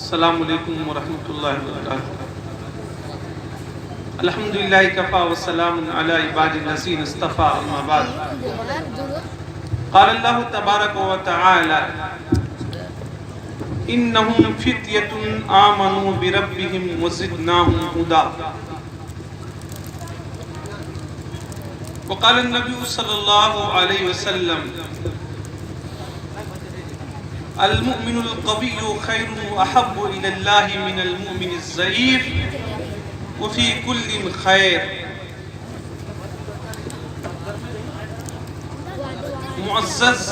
السلام علیکم ورحمۃ اللہ وبرکاتہ۔ الحمدللہ کفا وسلام علی عباد الذین اصطفیٰ، اما بعد۔ قال اللہ تبارک و تعالی انہم فتیۃ آمنوا بربہم وزدناہم ہدی۔ وقال النبی صلی اللہ علیہ وسلم المؤمن القوی خیر واحب الی اللہ من المؤمن الضعیف وفی کل خیر۔ معزز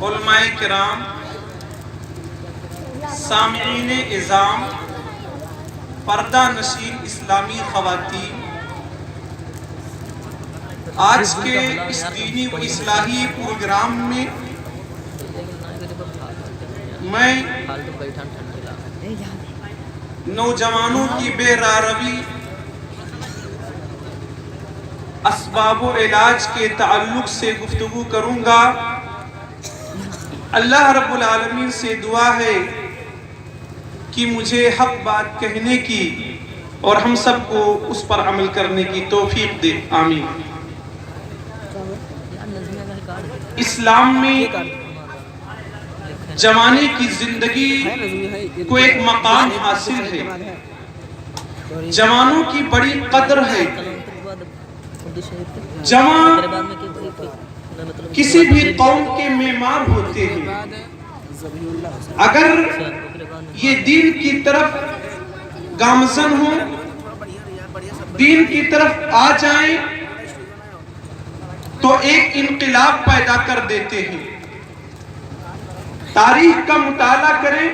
علماء کرام، سامعین اعظام، پردہ نشین اسلامی خواتین، آج کے اس دینی و اصلاحی پروگرام میں میں نوجوانوں کی بے راروی، اسباب و علاج کے تعلق سے گفتگو کروں گا۔ اللہ رب العالمین سے دعا ہے کہ مجھے حق بات کہنے کی اور ہم سب کو اس پر عمل کرنے کی توفیق دے، آمین۔ اسلام میں جوانی کی زندگی کو ایک مقام حاصل ہے، جوانوں کی بڑی قدر ہے۔ جوان کسی بھی قوم کے معمار ہوتے ہیں، اگر یہ دین کی طرف گامزن ہوں، دین کی طرف آ جائیں تو ایک انقلاب پیدا کر دیتے ہیں۔ تاریخ کا مطالعہ کریں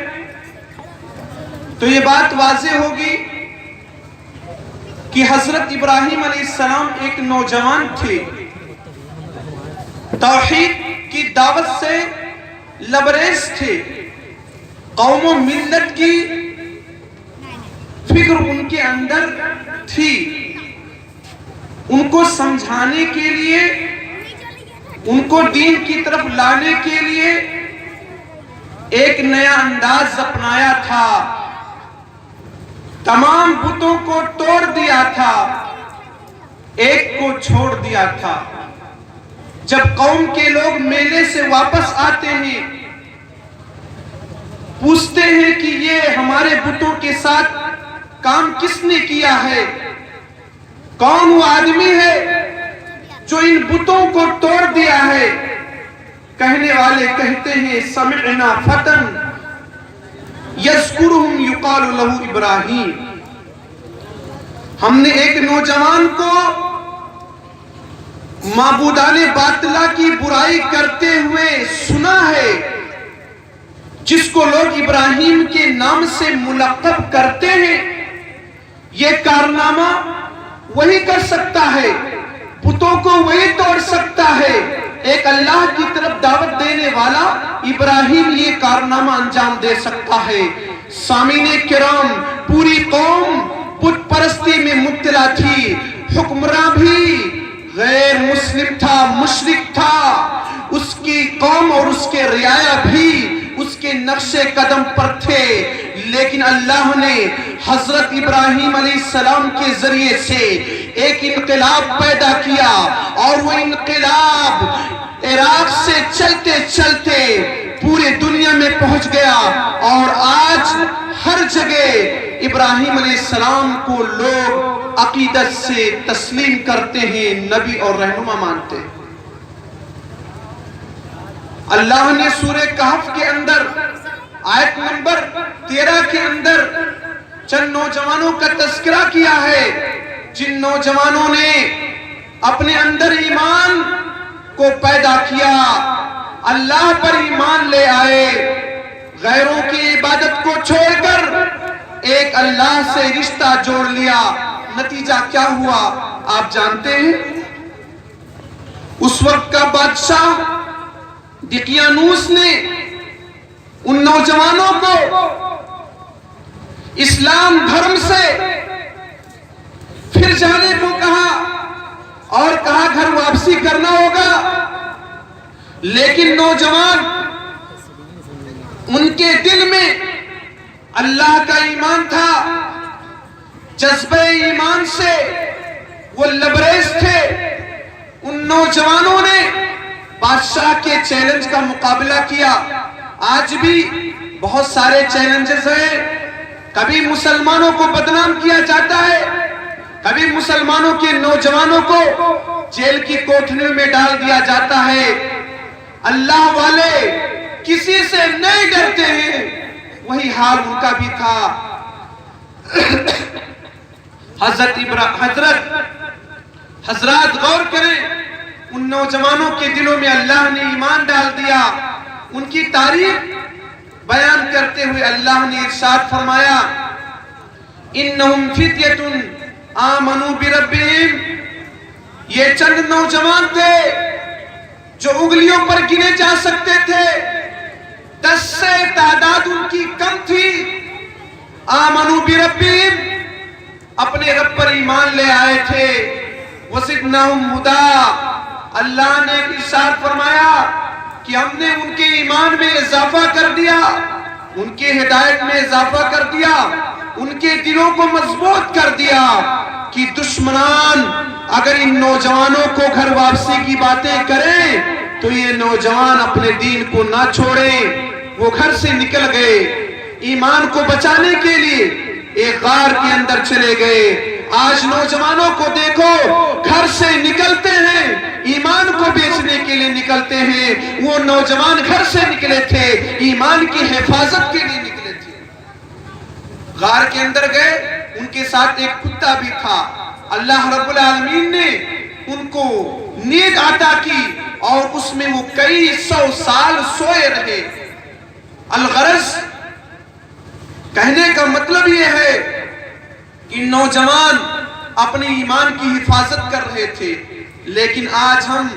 تو یہ بات واضح ہوگی کہ حضرت ابراہیم علیہ السلام ایک نوجوان تھے، توحید کی دعوت سے لبریز تھے، قوم و ملت کی فکر ان کے اندر تھی، ان کو سمجھانے کے لیے، ان کو دین کی طرف لانے کے لیے ایک نیا انداز اپنایا تھا، تمام بتوں کو توڑ دیا تھا، ایک کو چھوڑ دیا تھا۔ جب قوم کے لوگ میلے سے واپس آتے ہیں، پوچھتے ہیں کہ یہ ہمارے بتوں کے ساتھ کام کس نے کیا ہے، کون وہ آدمی ہے جو ان بتوں کو توڑ دیا ہے؟ کہنے والے کہتے ہیں سمعنا فتن یذکرہم یقال لہ ابراہیم، ہم نے ایک نوجوان کو معبودان باطلہ کی برائی کرتے ہوئے سنا ہے، جس کو لوگ ابراہیم کے نام سے ملقب کرتے ہیں۔ یہ کارنامہ وہی کر سکتا ہے، بتوں کو وہی توڑ سکتا ہے، ایک اللہ کی طرف دعوت دینے والا ابراہیم یہ کارنامہ انجام دے سکتا ہے۔ سامعین کرام، پوری قوم بت پرستی میں مبتلا تھی، حکمراں بھی غیر مسلم تھا، مشرک تھا، اس کی قوم اور اس کے رعایا بھی اس کے نقش قدم پر تھے، لیکن اللہ نے حضرت ابراہیم علیہ السلام کے ذریعے سے ایک انقلاب پیدا کیا، اور وہ انقلاب عراق سے چلتے چلتے پورے دنیا میں پہنچ گیا، اور آج ہر جگہ ابراہیم علیہ السلام کو لوگ عقیدت سے تسلیم کرتے ہیں، نبی اور رہنما مانتے ہیں۔ اللہ نے سورہ کہف کے اندر آیت نمبر 13 کے اندر چند نوجوانوں کا تذکرہ کیا ہے، جن نوجوانوں نے اپنے اندر ایمان کو پیدا کیا، اللہ پر ایمان لے آئے، غیروں کی عبادت کو چھوڑ کر ایک اللہ سے رشتہ جوڑ لیا۔ نتیجہ کیا ہوا آپ جانتے ہیں؟ اس وقت کا بادشاہ دقیانوس نے ان نوجوانوں کو اسلام دھرم سے پھر جانے کو کہا، اور کہا گھر واپسی کرنا ہوگا، لیکن نوجوان ان کے دل میں اللہ کا ایمان تھا، جذبہ ایمان سے وہ لبریز تھے۔ ان نوجوانوں نے بادشاہ کے چیلنج کا مقابلہ کیا۔ آج بھی بہت سارے چیلنجز ہیں، کبھی مسلمانوں کو بدنام کیا جاتا ہے، کبھی مسلمانوں کے نوجوانوں کو جیل کی کوٹھریوں میں ڈال دیا جاتا ہے۔ اللہ والے کسی سے نہیں ڈرتے ہیں، وہی حال ان کا بھی تھا۔ حضرات غور کریں، ان نوجوانوں کے دلوں میں اللہ نے ایمان ڈال دیا۔ ان کی تعریف بیان کرتے ہوئے اللہ نے ارشاد فرمایا، انہم فتیۃ آمنوا بربہم، یہ چند نوجوان تھے جو انگلیوں پر گنے جا سکتے تھے، 10 سے تعداد ان کی کم تھی۔ آمنوا بربہم، اپنے رب پر ایمان لے آئے تھے۔ وزدناہم ہدی، اللہ نے ارشاد فرمایا کہ ہم نے ان کے ایمان میں اضافہ کر دیا، ان کے ہدایت میں اضافہ کر دیا، ان کے دلوں کو مضبوط کر دیا کہ دشمنان اگر ان نوجوانوں کو گھر واپسی کی باتیں کریں تو یہ نوجوان اپنے دین کو نہ چھوڑیں۔ وہ گھر سے نکل گئے، ایمان کو بچانے کے لیے ایک غار کے اندر چلے گئے۔ آج نوجوانوں کو دیکھو، گھر سے نکلتے ہیں، ایمان کو بیچنے کے لیے نکلتے ہیں۔ وہ نوجوان گھر سے نکلے تھے، ایمان کی حفاظت کے لیے نکلے تھے۔ غار کے اندر گئے، ان کے ساتھ ایک کتا بھی تھا۔ اللہ رب العالمین نے ان کو نیند عطا کی اور اس میں وہ کئی 100 سال سوئے رہے۔ الغرض کہنے کا مطلب یہ ہے کہ نوجوان اپنی ایمان کی حفاظت کر رہے تھے، لیکن آج ہم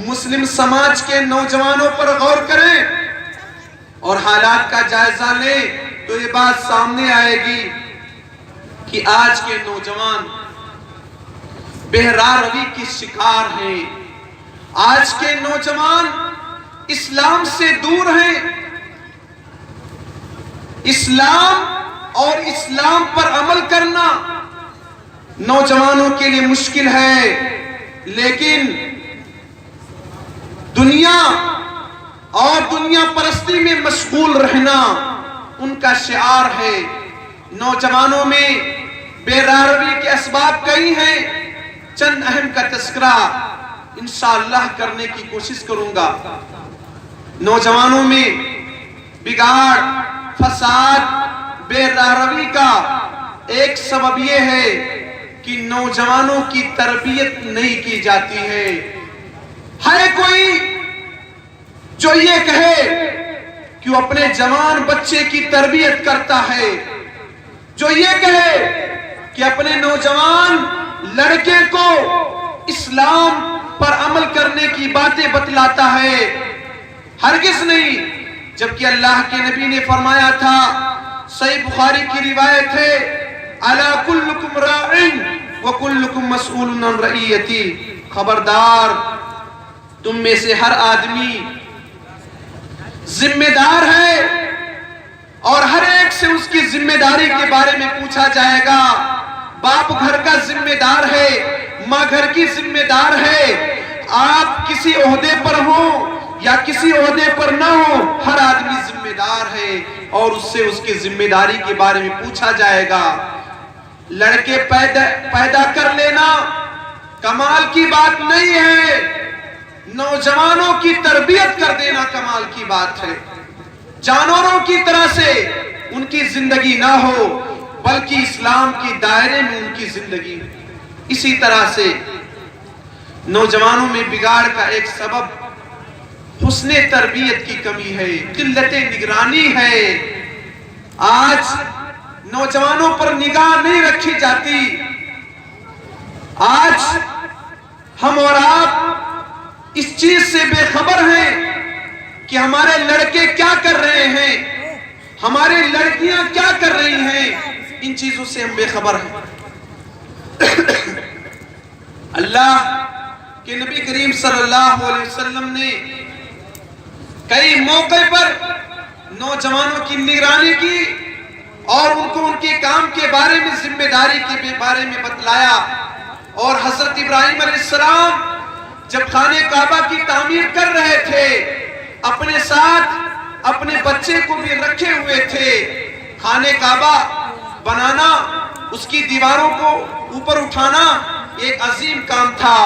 مسلم سماج کے نوجوانوں پر غور کریں اور حالات کا جائزہ لیں تو یہ بات سامنے آئے گی کہ آج کے نوجوان بہراروی کی شکار ہیں۔ آج کے نوجوان اسلام سے دور ہیں۔ اسلام اور اسلام پر عمل کرنا نوجوانوں کے لیے مشکل ہے، لیکن دنیا اور دنیا پرستی میں مشغول رہنا ان کا شعار ہے۔ نوجوانوں میں بہراروی کے اسباب کئی ہیں، چند اہم کا تذکرہ انشاءاللہ کرنے کی کوشش کروں گا۔ نوجوانوں میں بگاڑ، فساد، بہراروی کا ایک سبب یہ ہے کہ نوجوانوں کی تربیت نہیں کی جاتی ہے۔ ہے کوئی جو یہ کہے کہ وہ اپنے جوان بچے کی تربیت کرتا ہے، جو یہ کہے کہ اپنے نوجوان لڑکے کو اسلام پر عمل کرنے کی باتیں بتلاتا ہے؟ ہرگز نہیں۔ جبکہ اللہ کے نبی نے فرمایا تھا، صحیح بخاری کی روایت ہے، الا کلکم راع وکلکم مسئول عن رعیتی، خبردار تم میں سے ہر آدمی ذمہ دار ہے اور ہر ایک سے اس کی ذمہ داری کے بارے میں پوچھا جائے گا۔ باپ گھر کا ذمہ دار ہے، ماں گھر کی ذمہ دار ہے۔ آپ کسی عہدے پر ہوں یا کسی عہدے پر نہ ہو، ہر آدمی ذمہ دار ہے اور اس سے اس کی ذمہ داری کے بارے میں پوچھا جائے گا۔ لڑکے پیدا کر لینا کمال کی بات نہیں ہے، نوجوانوں کی تربیت کر دینا کمال کی بات ہے۔ جانوروں کی طرح سے ان کی زندگی نہ ہو بلکہ اسلام کی دائرے میں ان کی زندگی ہو۔ اسی طرح سے نوجوانوں میں بگاڑ کا ایک سبب حسن تربیت کی کمی ہے، قلت نگرانی ہے۔ آج نوجوانوں پر نگاہ نہیں رکھی جاتی۔ آج ہم اور آپ اس چیز سے بے خبر ہیں کہ ہمارے لڑکے کیا کر رہے ہیں، ہماری لڑکیاں کیا کر رہی ہیں، ان چیزوں سے ہم بے خبر ہیں۔ اللہ کہ نبی کریم صلی اللہ علیہ وسلم نے کئی موقع پر نوجوانوں کی نگرانی کی اور ان کو ان کے کام کے بارے میں، ذمہ داری کے بارے میں بتلایا۔ اور حضرت ابراہیم علیہ السلام جب خانہ کعبہ کی تعمیر کر رہے تھے، اپنے ساتھ اپنے بچے کو بھی رکھے ہوئے تھے۔ خانہ کعبہ بنانا، اس کی دیواروں کو اوپر اٹھانا ایک عظیم کام تھا،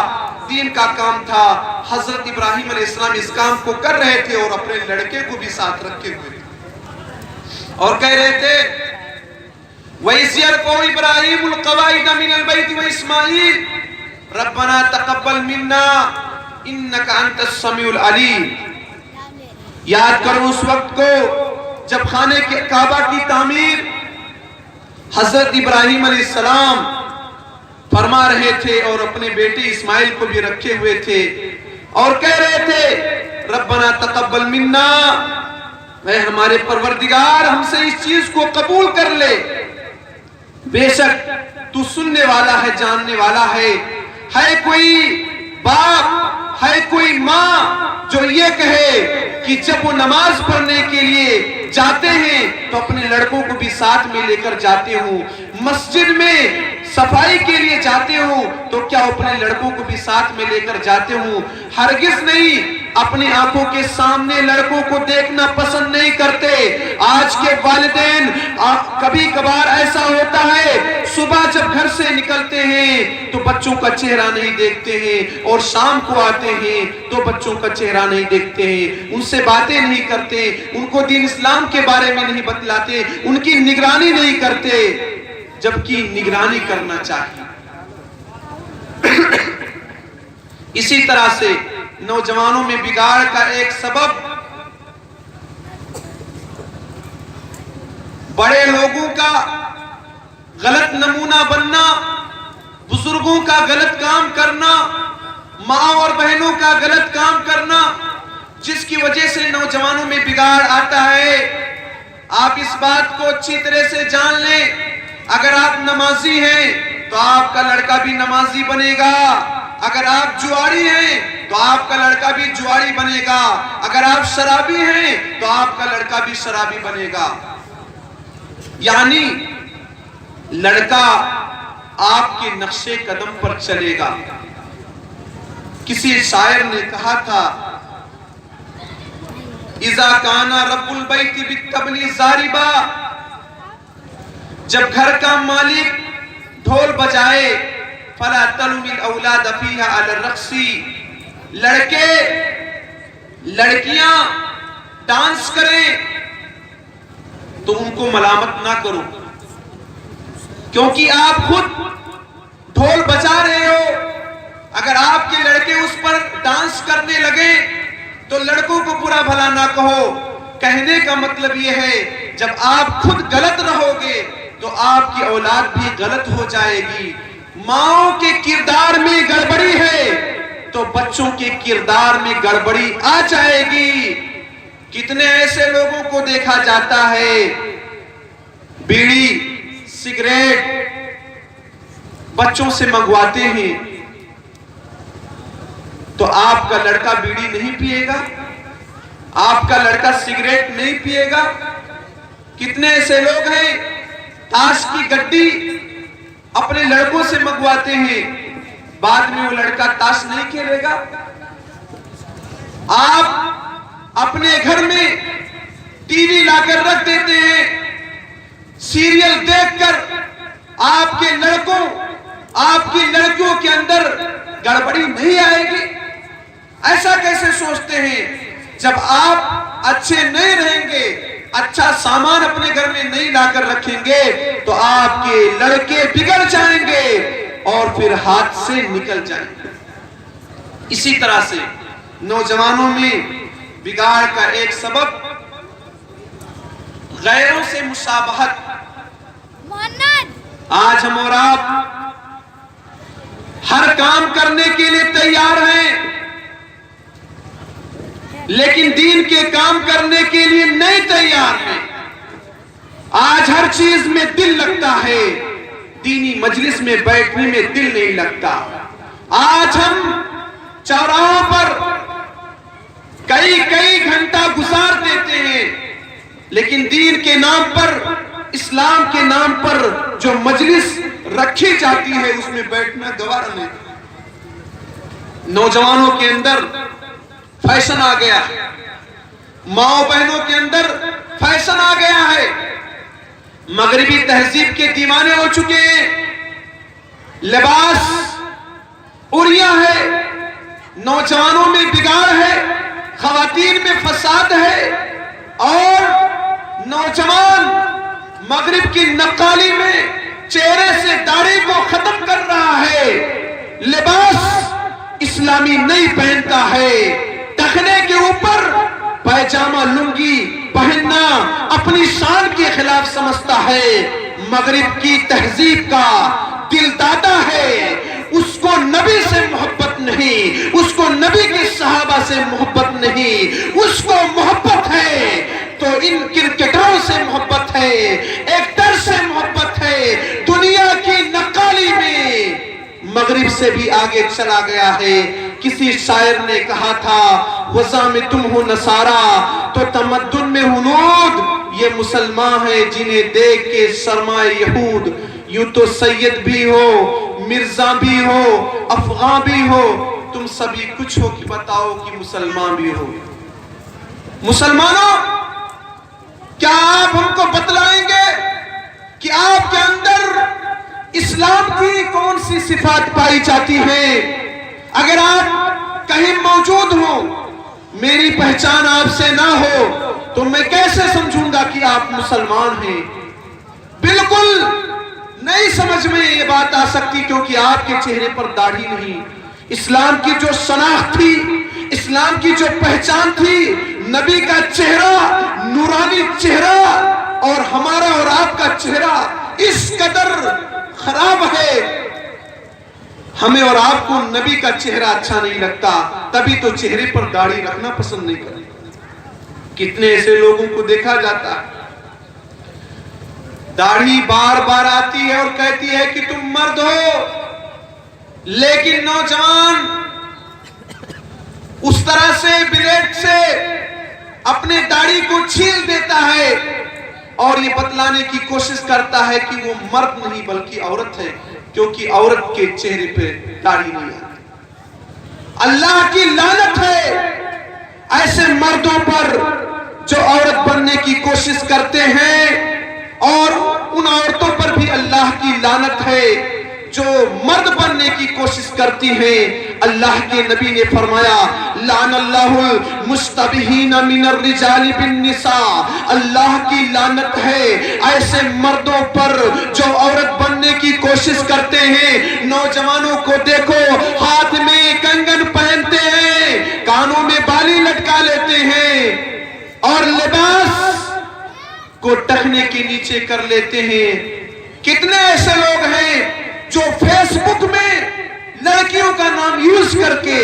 دین کا کام تھا۔ حضرت ابراہیم علیہ السلام اس کام کو کر رہے تھے اور اپنے لڑکے کو بھی ساتھ رکھے ہوئے تھے، اور کہہ رہے تھے وَإِذْ يَرْفَعُ إِبْرَاهِيمُ الْقَوَاعِدَ مِنَ الْبَيْتِ وَإِسْمَاعِيلُ رَبَّنَا تَقَبَّلْ مِنَّا إِنَّكَ أَنْتَ السَّمِيعُ الْعَلِيمُ۔ یاد کرو اس وقت کو جب خانہ کعبہ کی تعمیر حضرت ابراہیم علیہ السلام فرما رہے تھے اور اپنے بیٹے اسماعیل کو بھی رکھے ہوئے تھے، اور کہہ رہے تھے ربنا تقبل منا، اے ہمارے پروردگار ہم سے اس چیز کو قبول کر لے، بے شک تو سننے والا ہے، جاننے والا ہے۔ ہے کوئی باپ، ہے کوئی ماں جو یہ کہے کہ جب وہ نماز پڑھنے کے لیے جاتے ہیں تو اپنے لڑکوں کو بھی ساتھ میں لے کر جاتے ہوں، مسجد میں صفائی کے لیے جاتے ہوں تو کیا اپنے لڑکوں کو بھی ساتھ میں لے کر جاتے ہوں؟ ہرگز نہیں۔ اپنی آنکھوں کے سامنے لڑکوں کو دیکھنا پسند نہیں کرتے۔ آج کے والدین کبھی کبھار ایسا ہوتا ہے، صبح جب گھر سے نکلتے ہیں تو بچوں کا چہرہ نہیں دیکھتے ہیں، اور شام کو آتے ہیں تو بچوں کا چہرہ نہیں دیکھتے ہیں، ان سے باتیں نہیں کرتے، ان کو دین اسلام کے بارے میں نہیں بتلاتے، ان کی نگرانی نہیں کرتے، جبکہ نگرانی کرنا چاہیے۔ اسی طرح سے نوجوانوں میں بگاڑ کا ایک سبب بڑے لوگوں کا غلط نمونہ بننا، بزرگوں کا غلط کام کرنا، ماں اور بہنوں کا غلط کام کرنا، جس کی وجہ سے نوجوانوں میں بگاڑ آتا ہے۔ آپ اس بات کو اچھی طرح سے جان لیں، اگر آپ نمازی ہیں تو آپ کا لڑکا بھی نمازی بنے گا، اگر آپ جواری ہیں تو آپ کا لڑکا بھی جواری بنے گا، اگر آپ شرابی ہیں تو آپ کا لڑکا بھی شرابی بنے گا۔ یعنی لڑکا آپ کے نقش قدم پر چلے گا۔ کسی شاعر نے کہا تھا اذا کان رب البیت بالطبل ضاربا، جب گھر کا مالک ڈھول بجائے فلا تلم الاولاد فیہا علی الرقص، لڑکے لڑکیاں ڈانس کریں تو ان کو ملامت نہ کرو، کیونکہ آپ خود ڈھول بجا رہے ہو۔ اگر آپ کے لڑکے اس پر ڈانس کرنے لگے تو لڑکوں کو برا بھلا نہ کہو۔ کہنے کا مطلب یہ ہے جب آپ خود غلط رہو گے تو آپ کی اولاد بھی غلط ہو جائے گی۔ ماؤں کے کردار میں گڑبڑی ہے تو بچوں کے کردار میں گڑبڑی آ جائے گی۔ کتنے ایسے لوگوں کو دیکھا جاتا ہے بیڑی سگریٹ بچوں سے منگواتے ہیں، تو آپ کا لڑکا بیڑی نہیں پیے گا، آپ کا لڑکا سگریٹ نہیں پیے گا۔ کتنے ایسے لوگ ہیں تاش کی گڈی اپنے لڑکوں سے منگواتے ہیں، بعد میں وہ لڑکا تاش نہیں کھیلے گا۔ آپ اپنے گھر میں ٹی وی لا کر رکھ دیتے ہیں، سیریل دیکھ کر آپ کے لڑکوں آپ کی لڑکیوں کے اندر گڑبڑی نہیں آئے گی؟ ایسا کیسے سوچتے ہیں؟ جب آپ اچھے نہیں رہیں گے، اچھا سامان اپنے گھر میں نہیں لا کر رکھیں گے تو آپ کے لڑکے بگڑ جائیں گے اور پھر ہاتھ سے نکل جائیں گے۔ اسی طرح سے نوجوانوں میں بگاڑ کا ایک سبب غیروں سے مشابہت۔ آج ہم اور آپ ہر کام کرنے کے لیے تیار ہیں، لیکن دین کے کام کرنے کے لیے نہیں تیار ہیں۔ آج ہر چیز میں دل لگتا ہے، دینی مجلس میں بیٹھنے میں دل نہیں لگتا۔ آج ہم چوراہوں پر کئی گھنٹہ گزار دیتے ہیں، لیکن دین کے نام پر اسلام کے نام پر جو مجلس رکھی جاتی ہے اس میں بیٹھنا گوارا نہیں۔ نوجوانوں کے اندر فیشن آ گیا ہے، ماؤں بہنوں کے اندر فیشن آ گیا ہے، مغربی تہذیب کے دیوانے ہو چکے ہیں، لباس اڑیا ہے، نوجوانوں میں بگاڑ ہے، خواتین میں فساد ہے، اور نوجوان مغرب کی نقالی میں چہرے سے داڑھی کو ختم کر رہا ہے، لباس اسلامی نہیں پہنتا ہے، ٹخنے کے اوپر پیجامہ لنگی پہننا اپنی شان کے خلاف سمجھتا ہے، مغرب کی تہذیب کا دل دادا ہے، اس کو نبی سے محبت نہیں، اس کو نبی کے صحابہ سے محبت نہیں، اس کو محبت ہے تو ان کرکٹروں سے محبت ہے، ایکٹر سے محبت ہے، دنیا کی نقالی میں مغرب سے بھی آگے چلا گیا ہے۔ کسی شاعر نے کہا تھا وضع میں تم ہو نصارہ تو تمدن میں ہنود، یہ مسلمان ہیں جنہیں دیکھ کے سرمائے یہود، یوں تو سید بھی ہو مرزا بھی ہو افغان بھی ہو، تم سبھی کچھ ہو کہ بتاؤ کہ مسلمان بھی ہو۔ مسلمانوں، کیا آپ ہم کو بتلائیں گے کہ آپ کے اندر اسلام کی کون سی صفات پائی جاتی ہیں؟ اگر آپ کہیں موجود ہوں، میری پہچان آپ سے نہ ہو تو میں کیسے سمجھوں گا کہ آپ مسلمان ہیں؟ بالکل نہیں سمجھ میں یہ بات آ سکتی، کیونکہ آپ کے چہرے پر داڑھی نہیں۔ اسلام کی جو شناخت تھی، اسلام کی جو پہچان تھی، نبی کا چہرہ نورانی چہرہ اور ہمارا اور آپ کا چہرہ اس قدر خراب ہے، ہمیں اور آپ کو نبی کا چہرہ اچھا نہیں لگتا، تبھی تو چہرے پر داڑھی رکھنا پسند نہیں کرتے۔ کتنے ایسے لوگوں کو دیکھا جاتا ہے، داڑھی بار بار آتی ہے اور کہتی ہے کہ تم مرد ہو، لیکن نوجوان اس طرح سے بلیڈ سے اپنے داڑھی کو چھیل دیتا ہے اور یہ بتلانے کی کوشش کرتا ہے کہ وہ مرد نہیں بلکہ عورت ہے، کیونکہ عورت کے چہرے پہ داڑھی نہیں آتی۔ اللہ کی لعنت ہے ایسے مردوں پر جو عورت بننے کی کوشش کرتے ہیں، اور ان عورتوں پر بھی اللہ کی لعنت ہے جو مرد بننے کی کوشش کرتی ہیں۔ اللہ کے نبی نے فرمایا لعن اللہ المشتبہین من الرجال بالنساء، اللہ کی لعنت ہے ایسے مردوں پر جو عورت بننے کی کوشش کرتے ہیں۔ نوجوانوں کو دیکھو، ہاتھ میں کنگن پہنتے ہیں، کانوں میں بالی لٹکا لیتے ہیں اور لباس کو ٹخنے کے نیچے کر لیتے ہیں۔ کتنے ایسے لوگ ہیں جو فیس بک میں لڑکیوں کا نام یوز کر کے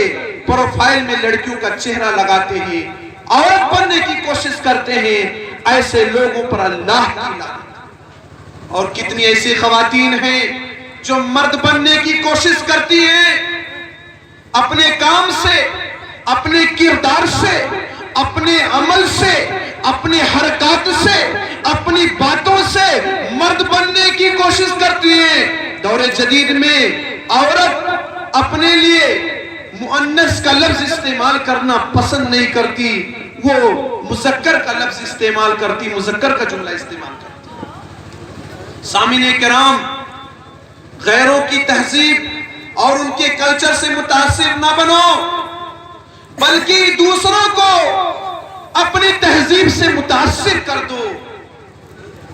پروفائل میں لڑکیوں کا چہرہ لگاتے ہیں، عورت بننے کی کوشش کرتے ہیں۔ ایسے لوگوں پر اللہ کی لعنت۔ اور کتنی ایسی خواتین ہیں جو مرد بننے کی کوشش کرتی ہیں، اپنے کام سے، اپنے کردار سے، اپنے عمل سے، اپنی حرکات سے، اپنی باتوں سے مرد بننے کی کوشش کرتی ہیں۔ دور جدید میں عورت اپنے لیے مؤنث کا لفظ استعمال کرنا پسند نہیں کرتی، وہ مذکر کا لفظ استعمال کرتی، مذکر کا جملہ استعمال کرتی۔ سامعین کرام، غیروں کی تہذیب اور ان کے کلچر سے متاثر نہ بنو، بلکہ دوسروں کو اپنی تہذیب سے متاثر کر دو۔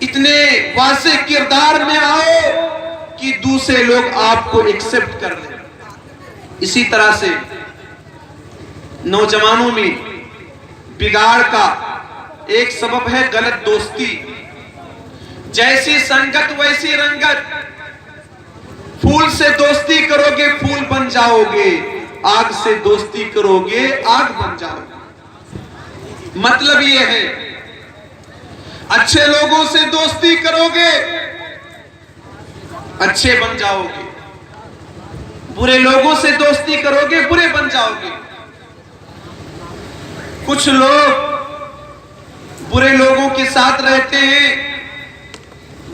اتنے واضح کردار میں آؤ کہ دوسرے لوگ آپ کو ایکسپٹ کر لیں۔ اسی طرح سے نوجوانوں میں بگاڑ کا ایک سبب ہے غلط دوستی۔ جیسی سنگت ویسی رنگت، پھول سے دوستی کرو گے پھول بن جاؤ گے، آگ سے دوستی کرو گے آگ بن جاؤ گے۔ مطلب یہ ہے اچھے لوگوں سے دوستی کرو گے اچھے بن جاؤ گے، برے لوگوں سے دوستی کرو گے برے بن جاؤ گے۔ کچھ لوگ برے لوگوں کے ساتھ رہتے ہیں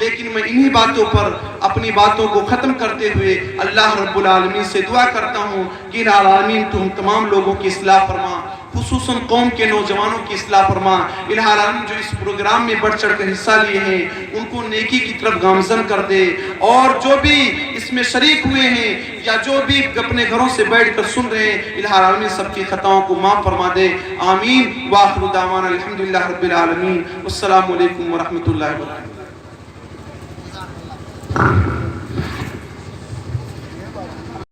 لیکن میں انہی باتوں پر اپنی باتوں کو ختم کرتے ہوئے اللہ رب العالمین سے دعا کرتا ہوں کہ الہ العالمین تو ہم تمام لوگوں کی اصلاح فرما، خصوصاً قوم کے نوجوانوں کی اصلاح فرما۔ الہ العالمین جو اس پروگرام میں بڑھ چڑھ کر حصہ لیے ہیں ان کو نیکی کی طرف گامزن کر دے، اور جو بھی اس میں شریک ہوئے ہیں یا جو بھی اپنے گھروں سے بیٹھ کر سن رہے ہیں، الہ العالمین سب کی خطاؤں کو معاف فرما دے، آمین۔ وآخر دعوانا الحمدللہ رب العالمین، والسلام علیکم ورحمۃ اللہ وبرکاتہ۔